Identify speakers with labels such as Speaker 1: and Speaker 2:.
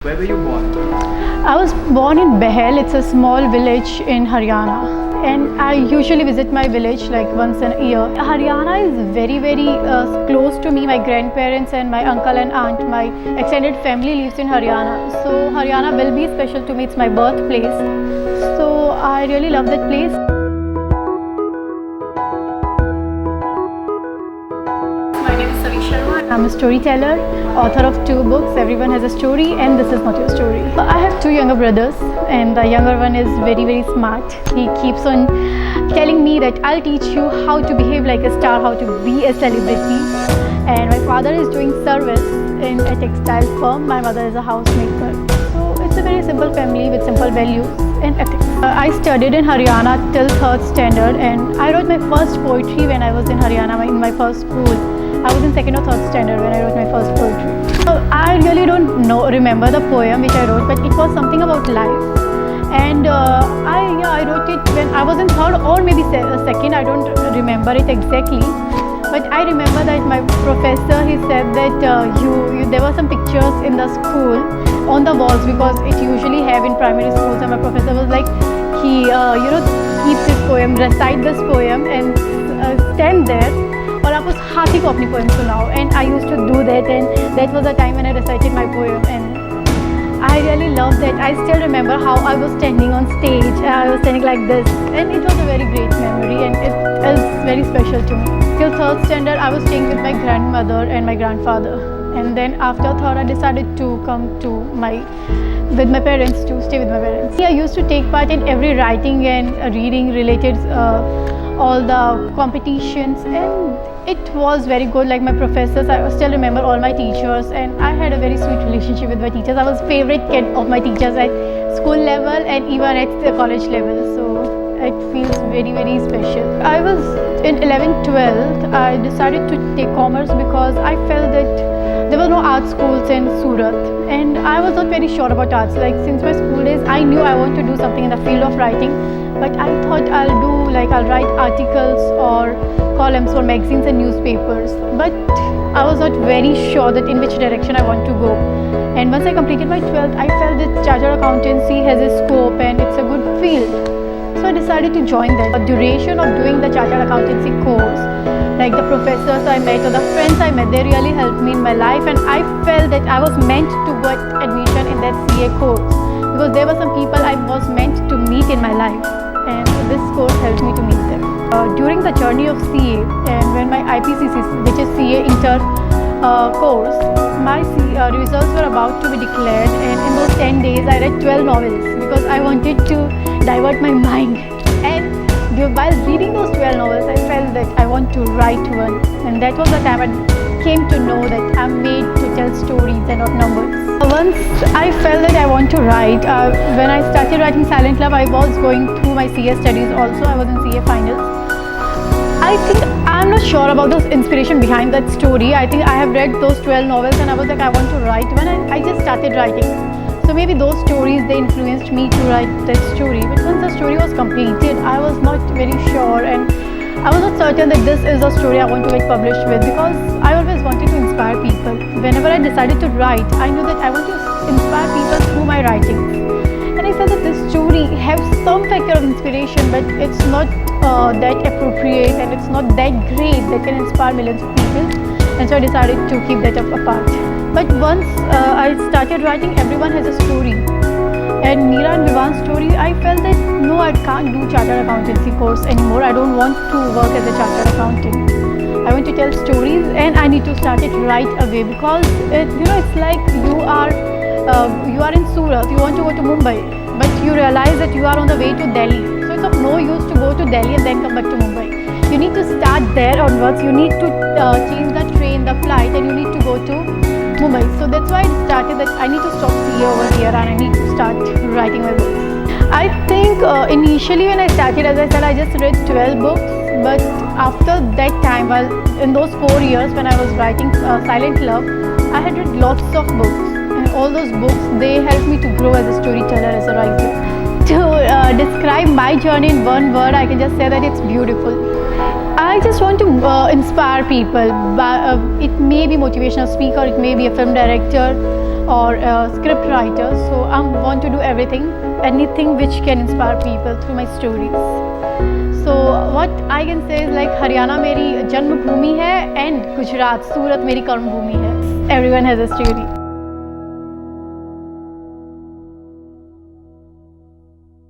Speaker 1: Where were you born?
Speaker 2: I was born in Behel. It's a small village in Haryana, and I usually visit my village like once a year. Haryana is very close to me. My grandparents and my uncle and aunt, my extended family lives in Haryana. So Haryana will be special to me. It's my birthplace. So I really love that place. My name is Savi Sharma. I'm a storyteller, author of 2 books, Everyone Has a Story and This Is Not Your Story. I have 2 younger brothers, and the younger one is very smart. He keeps on telling me that I'll teach you how to behave like a star, how to be a celebrity. And my father is doing service in a textile firm. My mother is a housemaker. So it's a very simple family with simple values and ethics. I studied in Haryana till 3rd standard, and I wrote my first poetry when I was in Haryana in my first school. I was in 2nd or 3rd standard when I wrote my first poetry. So I really don't remember the poem which I wrote, but it was something about life. And I wrote it when I was in 3rd or maybe 2nd. I don't remember it exactly. But I remember that my professor, he said that there were some pictures in the school on the walls, because it usually have in primary schools. And my professor was like, keep this poem, recite this poem, and stand there. और आप उस हाथी को अपनी poem सुनाओ. And I used to do that, and that was the time when I recited my poem, and I really loved that. I still remember how I was standing on stage. I was standing like this, and it was a very great memory, and it is very special to me. Till 3rd standard, I was staying with my grandmother and my grandfather, and then after 3rd, I decided to come to with my parents, to stay with my parents. I used to take part in every writing and reading related all the competitions, and it was very good. Like my professors, I still remember all my teachers, and I had a very sweet relationship with my teachers. I was favorite kid of my teachers at school level and even at the college level, so it feels very special. I was in 11th, 12th, I decided to take commerce because I felt that there were no art schools in Surat, and I was not very sure about arts. Like since my school days, I knew I want to do something in the field of writing, but I thought I'll write articles or columns for magazines and newspapers. But I was not very sure that in which direction I want to go. And once I completed my 12th, I felt that chartered accountancy has a scope and it's a good field. So I decided to join that. The duration of doing the chartered accountancy course, like the professors I met or the friends I met, they really helped me in my life, and I felt that I was meant to get admission in that CA course, because there were some people I was meant to meet in my life, and this course helped me to meet them. During the journey of CA, and when my IPCC, which is CA Inter course, my results were about to be declared, and in those 10 days I read 12 novels because I wanted to divert my mind. And while reading those 12 novels, I felt that I want to write one, and that was the time I came to know that I'm made to tell stories and not numbers. Once I felt that I want to write, when I started writing Silent Love, I was going through my CA studies also. I was in CA finals. I think I'm not sure about the inspiration behind that story. I think I have read those 12 novels and I was like, I want to write one, and I just started writing. So maybe those stories, they influenced me to write that story. But once the story was completed, I was not very sure, and I was not certain that this is a story I want to get published with, because I always wanted to inspire people. Whenever I decided to write, I knew that I want to inspire people through my writings. And I felt that this story has some factor of inspiration, but it's not that appropriate, and it's not that great that can inspire millions of people. And so I decided to keep that apart. But once I started writing Everyone Has a Story, and Meera and Vivan's story, I felt that no, I can't do chartered accountancy course anymore. I don't want to work as a chartered accountant. I want to tell stories, and I need to start it right away, because it's like you are in Surat, you want to go to Mumbai, but you realize that you are on the way to Delhi. So it's of no use to go to Delhi and then come back to Mumbai. You need to start there onwards. You need to change the train, the flight, and you need to go to Mumbai. So that's why I started that I need to stop CA over here, and I need to start writing my books. I think initially when I started, as I said, I just read 12 books. But after that time, in those 4 years when I was writing Silent Love, I had read lots of books. And all those books, they helped me to grow as a storyteller, as a writer. To describe my journey in one word, I can just say that it's beautiful. I just want to inspire people. It may be motivational speaker, it may be a film director, or a script writer, so I want to do anything which can inspire people through my stories. So what I can say is like Haryana मेरी जन्मभूमि है and Gujarat Surat मेरी कर्मभूमि है. Everyone has a story.